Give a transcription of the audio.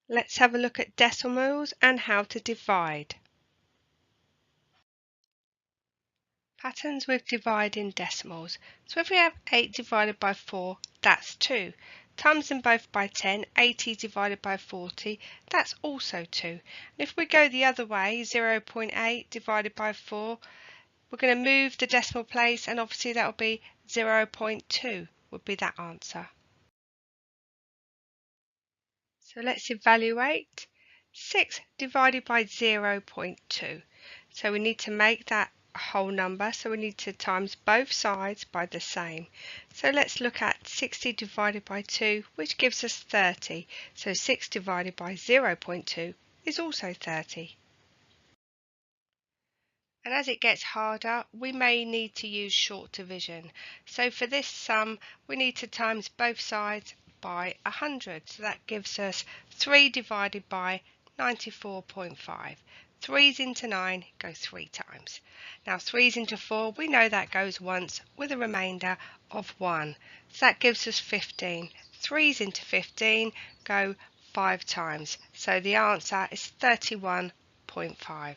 Let's have a look at decimals and how to divide. Patterns with dividing decimals. So if we have 8 divided by 4, that's 2. Times them both by 10, 80 divided by 40, that's also 2. And if we go the other way, 0.8 divided by 4, we're going to move the decimal place, and obviously that will be 0.2 would be that answer. So let's evaluate. 6 divided by 0.2. So we need to make that a whole number, so we need to times both sides by the same. So let's look at 60 divided by 2, which gives us 30. So 6 divided by 0.2 is also 30. And as it gets harder, we may need to use short division. So for this sum, we need to times both sides by 100. So that gives us 3 divided by 94.5. 3's into 9 go 3 times. Now 3's into 4, we know that goes once with a remainder of 1. So that gives us 15. 3's into 15 go 5 times. So the answer is 31.5.